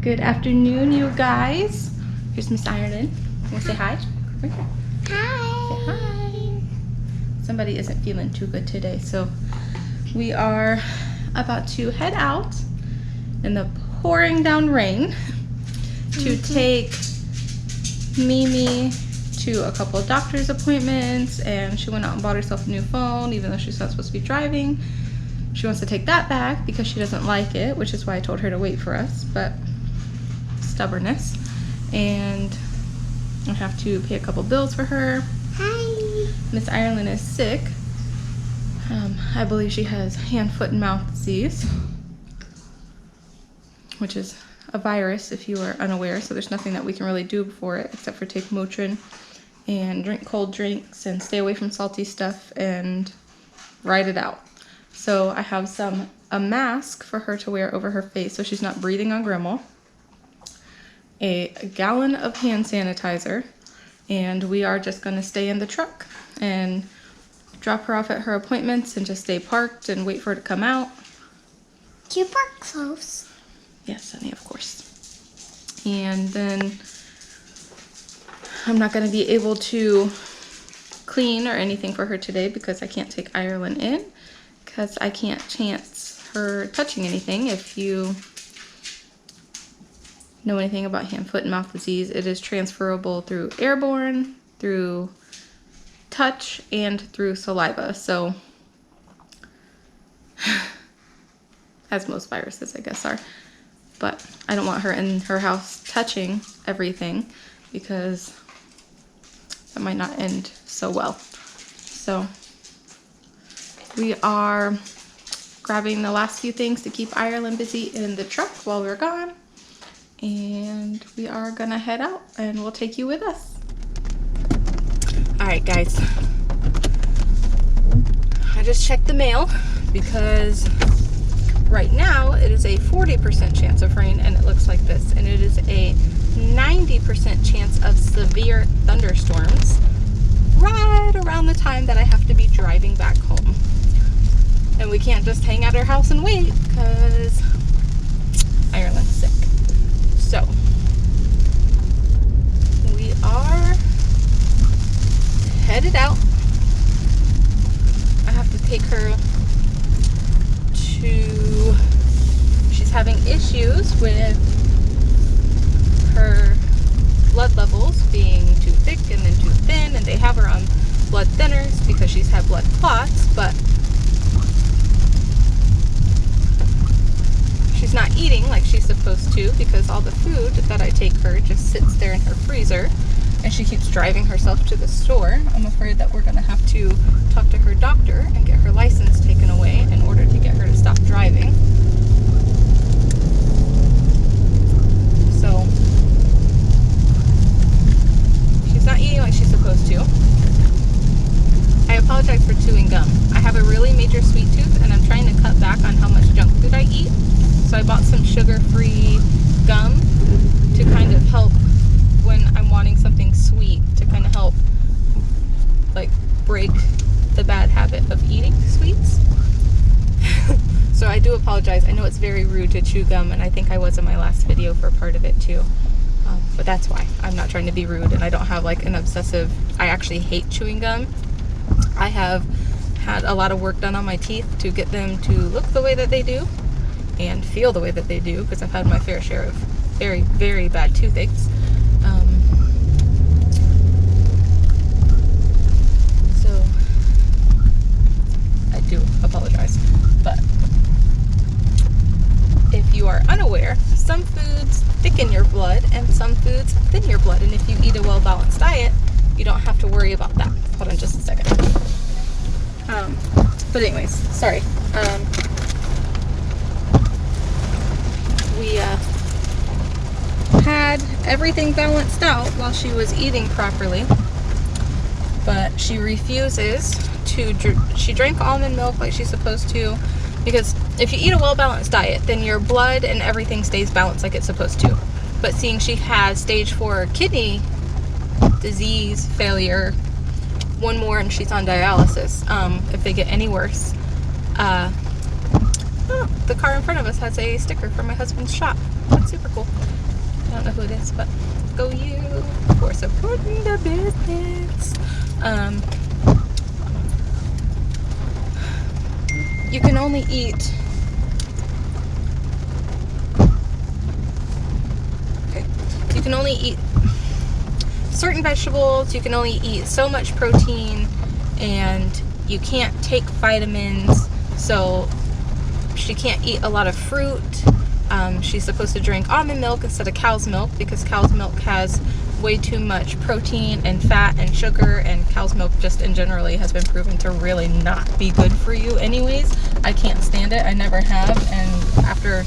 Good afternoon, you guys. Here's Miss Ireland. Want to say hi? Right here. Hi. Say hi. Somebody isn't feeling too good today, so we are about to head out in the pouring down rain to take Mimi to a couple of doctor's appointments, and she went out and bought herself a new phone even though she's not supposed to be driving. She wants to take that back because she doesn't like it, which is why I told her to wait for us, but stubbornness. And I have to pay a couple bills for her. Hi. Miss Ireland is sick. I believe she has hand, foot, and mouth disease, which is a virus if you are unaware, so there's nothing that we can really do for it except for take Motrin and drink cold drinks and stay away from salty stuff and ride it out. So I have a mask for her to wear over her face so she's not breathing on Grandma, a gallon of hand sanitizer, and we are just going to stay in the truck and drop her off at her appointments and just stay parked and wait for her to come out. Do you park close? Yes, honey, of course. And then I'm not going to be able to clean or anything for her today because I can't take Ireland in because I can't chance her touching anything. If you know anything about hand, foot, and mouth disease, it is transferable through airborne, through touch, and through saliva. So, as most viruses, I guess, are. But I don't want her in her house touching everything because that might not end so well. So we are grabbing the last few things to keep Ireland busy in the truck while we're gone. And we are gonna head out and we'll take you with us. All right, guys. I just checked the mail because right now it is a 40% chance of rain and it looks like this, and it is a 90% chance of severe thunderstorms right around the time that I have to be driving back home. And we can't just hang at our house and wait because Ireland's sick. So we are headed out. I have to take her to, she's having issues with her blood levels being too thick and then too thin, and they have her on blood thinners because she's had blood clots, but she's not eating like she's supposed to because all the food that I take her just sits there in her freezer, and she keeps driving herself to the store. I'm afraid that we're going to have to talk to her doctor and get her license taken away in order to get her to stop driving. So she's not eating like she's supposed to. I apologize for chewing gum. I have a really major sweet tooth and I'm trying to cut back on how much junk food I eat. So I bought some sugar-free gum to kind of help when I'm wanting something sweet, to kind of help like break the bad habit of eating sweets. So I do apologize. I know it's very rude to chew gum, and I think I was in my last video for part of it too. But that's why. I'm not trying to be rude, and I don't have like an obsessive, I actually hate chewing gum. I have had a lot of work done on my teeth to get them to look the way that they do and feel the way that they do, because I've had my fair share of very, very bad toothaches. So I do apologize. But if you are unaware, some foods thicken your blood and some foods thin your blood, and if you eat a well-balanced diet, you don't have to worry about that. Hold on just a second. But anyways, sorry. We had everything balanced out while she was eating properly, but she refuses to she drank almond milk like she's supposed to, because if you eat a well-balanced diet, then your blood and everything stays balanced like it's supposed to. But seeing she has stage 4 kidney disease failure, one more and she's on dialysis, if they get any worse, Oh, the car in front of us has a sticker from my husband's shop. That's super cool. I don't know who it is, but go you for supporting the business. You can only eat you can only eat certain vegetables, you can only eat so much protein, and you can't take vitamins, so she can't eat a lot of fruit. She's supposed to drink almond milk instead of cow's milk because cow's milk has way too much protein and fat and sugar, and cow's milk just in generally has been proven to really not be good for you anyways. I can't stand it. I never have, and after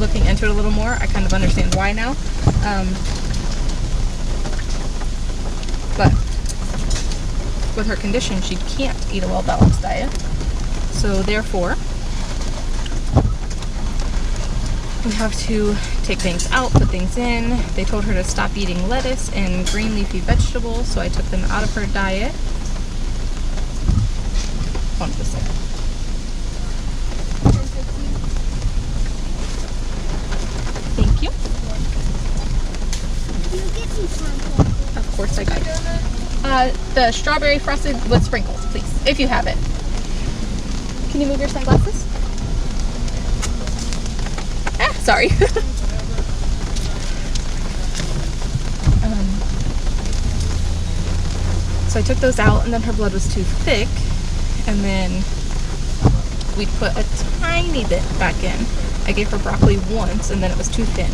looking into it a little more, I kind of understand why now. But with her condition, she can't eat a well-balanced diet. So therefore, we have to take things out, put things in. They told her to stop eating lettuce and green leafy vegetables, so I took them out of her diet. Hold on just a second. Thank you. You get me some. Of course I got it. The strawberry frosted with sprinkles, please, if you have it. Can you move your sunglasses? Sorry. So I took those out, and then her blood was too thick, and then we put a tiny bit back in. I gave her broccoli once, and then it was too thin.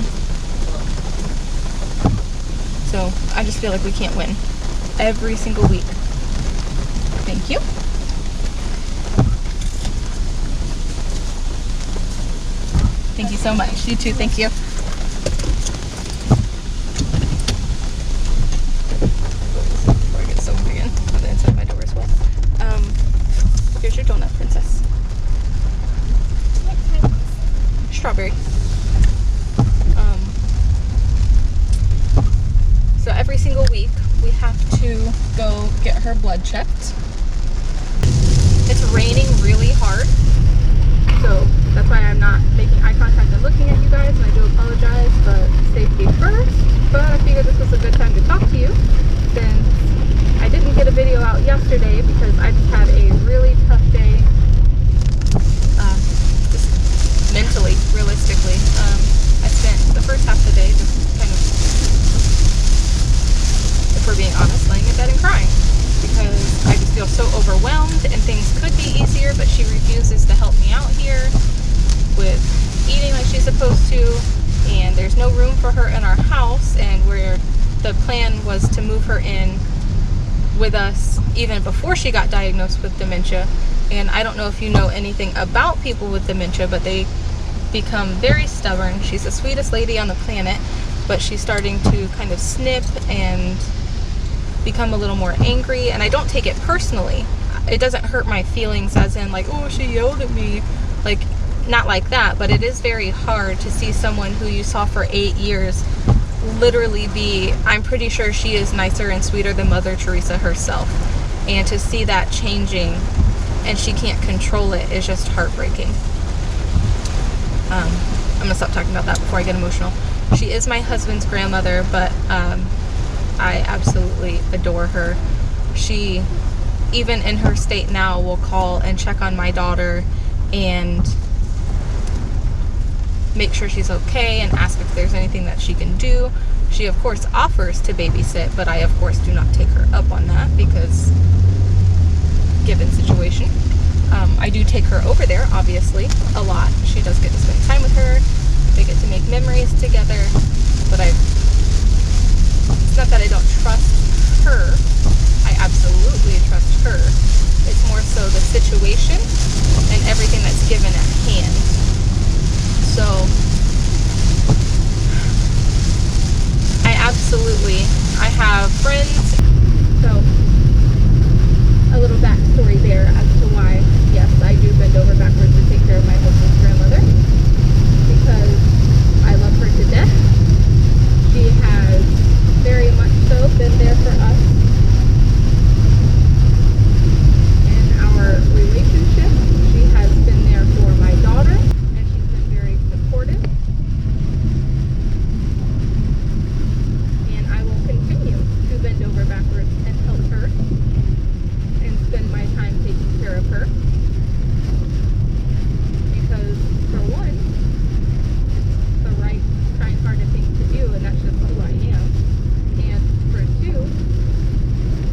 So I just feel like we can't win every single week. Thank you. Thank you so much. You too. Thank you. Before I get soaked again on the inside of my door as well. Here's your donut, princess. Strawberry. So every single week we have to go get her blood checked. It's raining really hard, so that's why I'm not making eye contact and looking at you guys, and I do apologize, but safety first. But I figured this was a good time to talk to you, since I didn't get a video out yesterday because I just had a really tough day, just mentally, realistically. I spent the first half of the day just kind of, if we're being honest, laying in bed and crying, because I just feel so overwhelmed, and things could be easier, but she refuses to help me out here with eating like she's supposed to, and there's no room for her in our house, and where the plan was to move her in with us even before she got diagnosed with dementia. And I don't know if you know anything about people with dementia, but they become very stubborn. She's the sweetest lady on the planet, but she's starting to kind of snip and become a little more angry, and I don't take it personally. It doesn't hurt my feelings as in like, oh, she yelled at me, like, not like that, but it is very hard to see someone who you saw for 8 years literally be, I'm pretty sure she is nicer and sweeter than Mother Teresa herself, and to see that changing and she can't control it is just heartbreaking. I'm gonna stop talking about that before I get emotional. She is my husband's grandmother, but I absolutely adore her. She, even in her state now, will call and check on my daughter and make sure she's okay and ask if there's anything that she can do. She of course offers to babysit, but I of course do not take her up on that because given situation. I do take her over there, obviously, a lot. She does get to spend time with her. They get to make memories together, but it's not that I don't trust her. I absolutely trust her. It's more so the situation and everything that's given at hand. So I have friends. So a little backstory there as to why, yes, I do bend over backwards to take care of my husband's grandmother, because I love her to death. She has very much so been there for us in our relationship. She has been there for my daughter. of her. Because for one, it's the right, kind-hearted thing to do, and that's just who I am. And for two,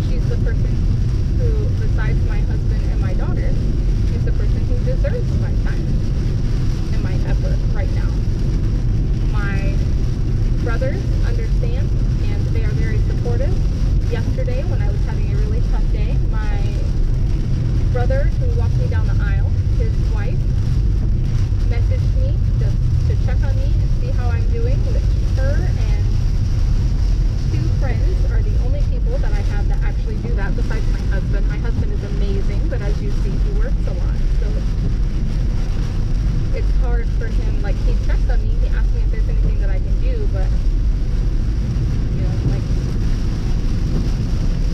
she's the person who, besides my husband and my daughter, is the person who deserves my time and my effort right now. My brothers understand, and they are very supportive. Yesterday, when I was having a really tough day, my brother who walked me down the aisle, his wife, messaged me just to check on me and see how I'm doing, which her and two friends are the only people that I have that actually do that besides my husband. My husband is amazing, but as you see, he works a lot, so it's hard for him. Like, he checks on me, he asks me if there's anything that I can do, but you know, like,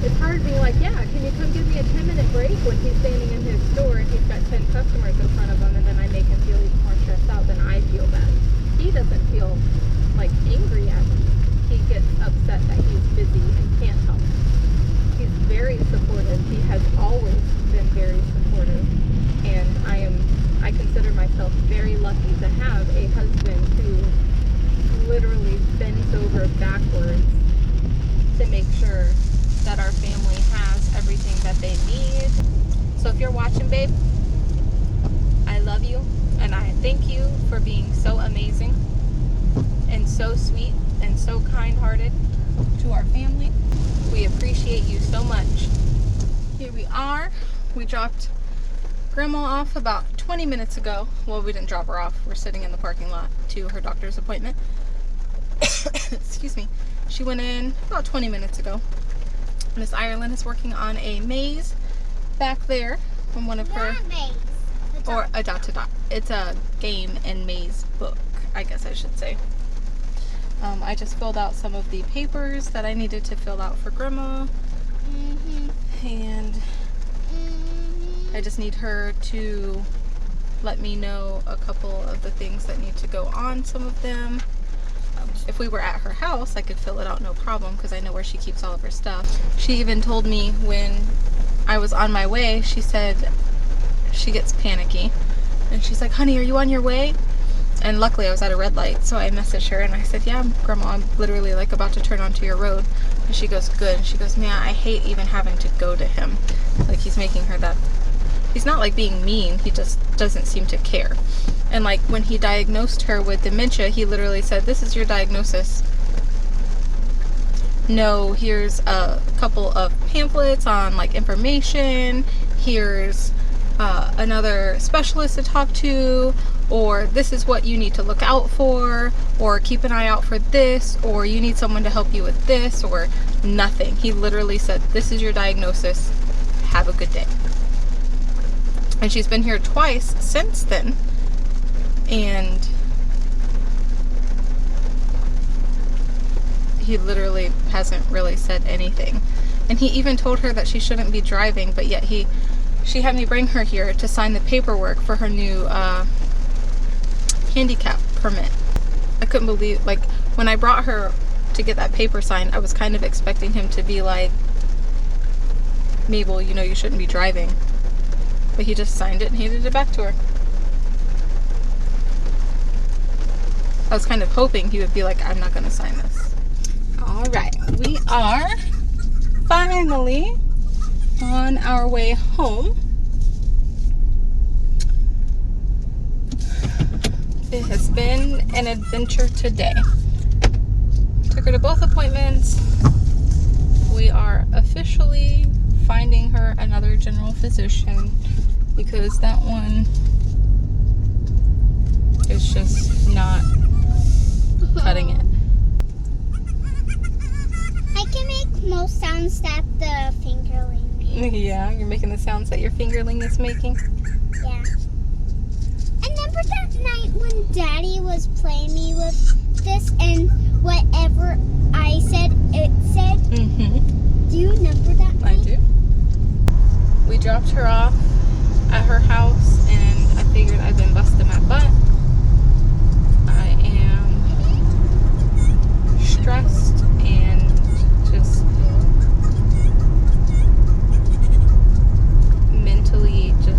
it's hard being like, yeah, can you come give me a 10-minute break when he's standing in his store and he's got 10 customers in front of him, and then I make him feel even more stressed out than I feel bad. He doesn't feel like angry at me. He gets upset that he's busy and can't help. He's very supportive. He has always been very supportive, and I consider myself very lucky to have a husband who literally bends over backwards to make sure that our family has everything that they need. So if you're watching, babe, I love you, and I thank you for being so amazing and so sweet and so kind-hearted to our family. We appreciate you so much. Here we are. We dropped Grandma off about 20 minutes ago. Well, we didn't drop her off. We're sitting in the parking lot to her doctor's appointment. Excuse me. She went in about 20 minutes ago. Miss Ireland is working on a maze back there from one of her, or a dot to dot. It's a game and maze book, I guess I should say. I just filled out some of the papers that I needed to fill out for Grandma, and I just need her to let me know a couple of the things that need to go on some of them. If we were at her house, I could fill it out no problem because I know where she keeps all of her stuff. She even told me when I was on my way, she said she gets panicky. And she's like, honey, are you on your way? And luckily I was at a red light, so I messaged her and I said, yeah, Grandma, I'm literally like about to turn onto your road. And she goes, good. And she goes, man, I hate even having to go to him. Like, he's making her that, he's not like being mean, he just doesn't seem to care. And like when he diagnosed her with dementia, he literally said, this is your diagnosis. No, here's a couple of pamphlets on like information. Here's another specialist to talk to, or this is what you need to look out for, or keep an eye out for this, or you need someone to help you with this, or nothing. He literally said, this is your diagnosis. Have a good day. And she's been here twice since then. And he literally hasn't really said anything. And he even told her that she shouldn't be driving, but yet she had me bring her here to sign the paperwork for her new handicap permit. I couldn't believe, like, when I brought her to get that paper signed, I was kind of expecting him to be like, Mabel, you know you shouldn't be driving. But he just signed it and handed it back to her. I was kind of hoping he would be like, I'm not going to sign this. Alright, we are finally on our way home. It has been an adventure today. Took her to both appointments. We are officially finding her another general physician because that one is just not cutting it. I can make most sounds that the fingerling makes. Yeah, you're making the sounds that your fingerling is making? Yeah. And remember that night when Daddy was playing me with this and whatever I said, it said? Mm-hmm. Do you remember that night? I do. We dropped her off at her house and I figured I've been busting my butt. I am stressed and just mentally just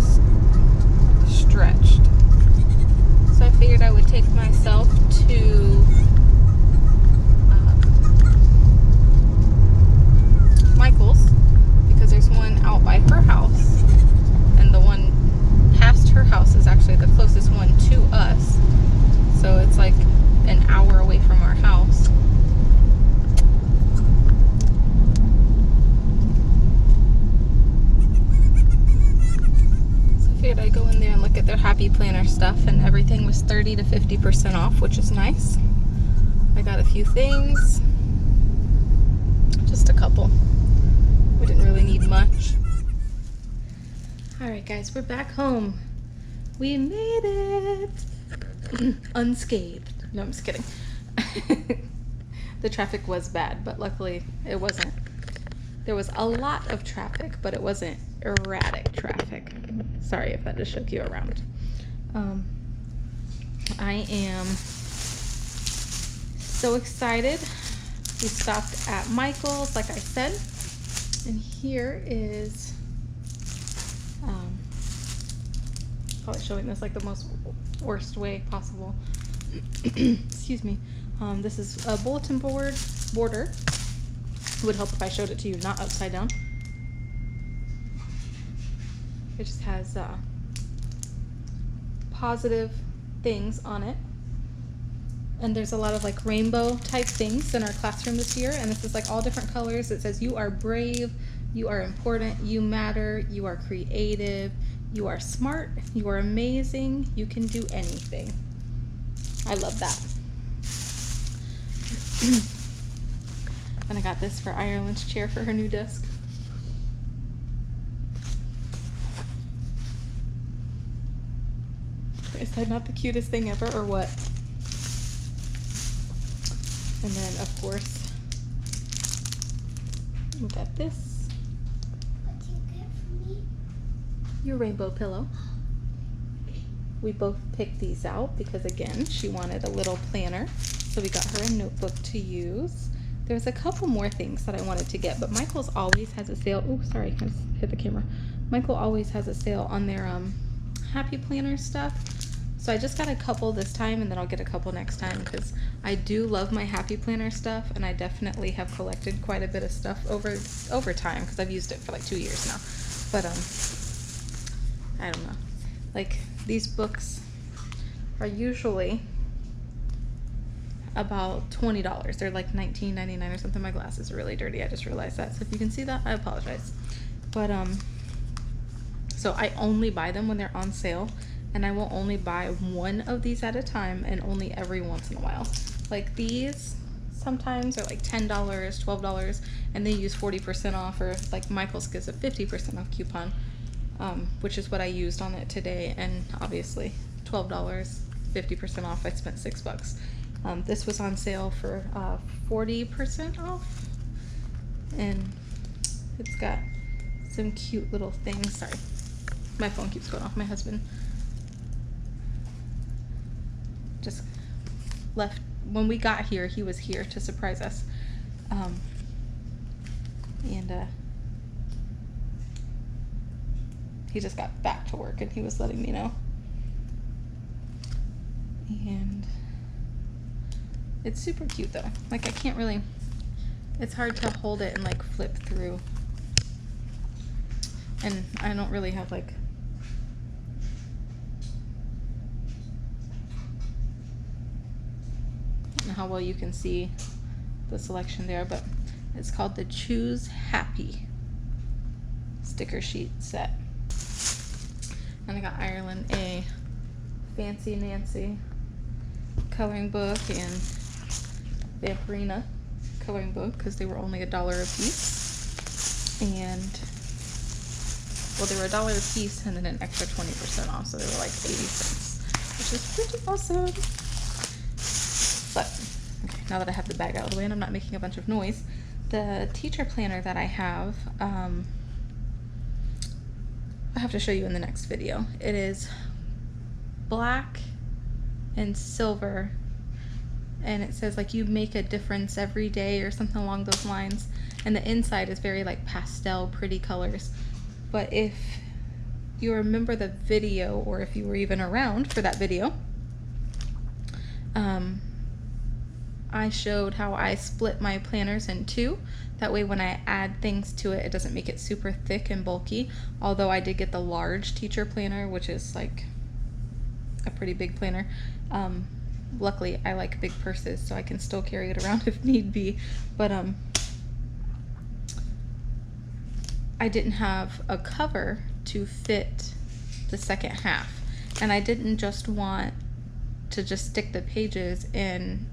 figured I'd go in there and look at their Happy Planner stuff, and everything was 30 to 50% off, which is nice. I got a few things, just a couple. We didn't really need much. All right, guys, we're back home. We made it unscathed. No, I'm just kidding. The traffic was bad, but luckily it wasn't. There was a lot of traffic, but it wasn't erratic traffic. Sorry if that just shook you around. I am so excited. We stopped at Michael's, like I said, and here is probably showing this like the most worst way possible. Excuse me. This is a bulletin board border. It would help if I showed it to you not upside down. It just has positive things on it. And there's a lot of like rainbow type things in our classroom this year. And this is like all different colors. It says you are brave, you are important, you matter, you are creative, you are smart, you are amazing, you can do anything. I love that. And I got this for Ireland's chair for her new desk. Is that not the cutest thing ever, or what? And then, of course, we got this. What do you get for me? Your rainbow pillow. We both picked these out because, again, she wanted a little planner. So we got her a notebook to use. There's a couple more things that I wanted to get, but Michael's always has a sale. Oh, sorry, I just hit the camera. Michael always has a sale on their Happy Planner stuff. So I just got a couple this time, and then I'll get a couple next time because I do love my Happy Planner stuff, and I definitely have collected quite a bit of stuff over time because I've used it for like 2 years now. But I don't know. Like, these books are usually about $20. They're like $19.99 or something. My glasses are really dirty. I just realized that. So if you can see that, I apologize. But so I only buy them when they're on sale, and I will only buy one of these at a time and only every once in a while. Like these sometimes are like $10, $12, and they use 40% off, or like Michael's gives a 50% off coupon, which is what I used on it today. And obviously $12, 50% off, I spent $6. This was on sale for 40% off, and it's got some cute little things. Sorry, my phone keeps going off. My husband just left. When we got here, he was here to surprise us, and he just got back to work, and he was letting me know. And it's super cute though. Like, I can't really, it's hard to hold it and like flip through. And I don't really have like, I don't know how well you can see the selection there, but it's called the Choose Happy sticker sheet set. And I got Ireland a Fancy Nancy coloring book and Vampirina coloring book because they were only $1 a piece, and well, they were $1 a piece and then an extra 20% off, so they were like 80 cents, which is pretty awesome. But okay, now that I have the bag out of the way and I'm not making a bunch of noise, the teacher planner that I have, I have to show you in the next video. It is black and silver, and it says like you make a difference every day or something along those lines, and the inside is very like pastel pretty colors. But if you remember the video, or if you were even around for that video, I showed how I split my planners in two. That way when I add things to it, it doesn't make it super thick and bulky. Although I did get the large teacher planner, which is like a pretty big planner. Luckily I like big purses, so I can still carry it around if need be. But I didn't have a cover to fit the second half. And I didn't just want to just stick the pages in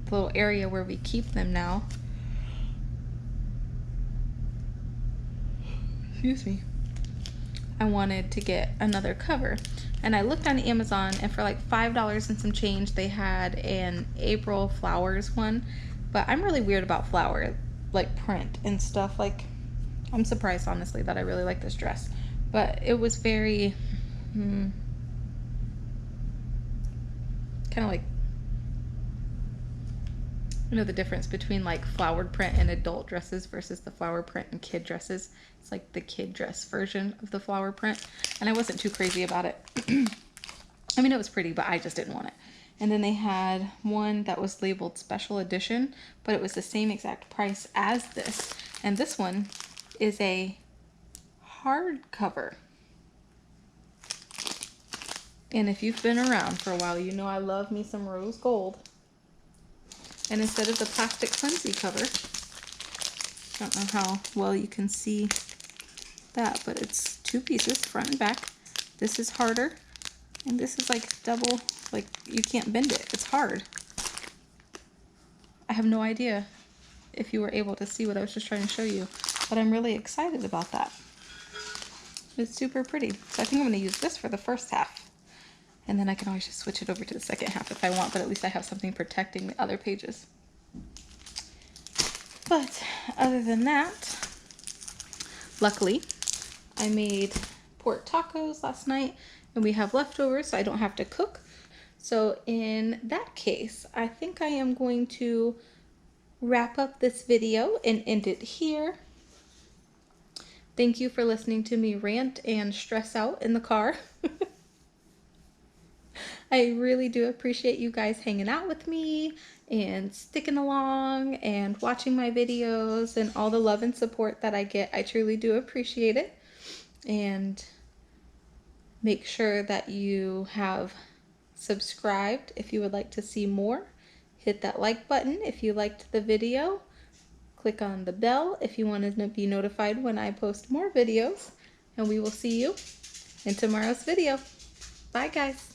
the little area where we keep them now. Excuse me. I wanted to get another cover. And I looked on Amazon, and for like $5 and some change, they had an April flowers one. But I'm really weird about flower, like print and stuff. Like, I'm surprised, honestly, that I really like this dress. But it was very, kind of like, you know, the difference between like flowered print and adult dresses versus the flower print and kid dresses. It's like the kid dress version of the flower print. And I wasn't too crazy about it. I mean, it was pretty, but I just didn't want it. And then they had one that was labeled special edition, but it was the same exact price as this. And this one is a hardcover. And if you've been around for a while, you know I love me some rose gold. And instead of the plastic flimsy cover, I don't know how well you can see that, but it's 2 pieces, front and back. This is harder, and this is like double, like you can't bend it. It's hard. I have no idea if you were able to see what I was just trying to show you, but I'm really excited about that. It's super pretty. So I think I'm going to use this for the first half. And then I can always just switch it over to the second half if I want, but at least I have something protecting the other pages. But other than that, luckily, I made pork tacos last night, and we have leftovers, so I don't have to cook. So in that case, I think I am going to wrap up this video and end it here. Thank you for listening to me rant and stress out in the car. I really do appreciate you guys hanging out with me and sticking along and watching my videos and all the love and support that I get. I truly do appreciate it. And make sure that you have subscribed if you would like to see more. Hit that like button if you liked the video. Click on the bell if you want to be notified when I post more videos. And we will see you in tomorrow's video. Bye, guys.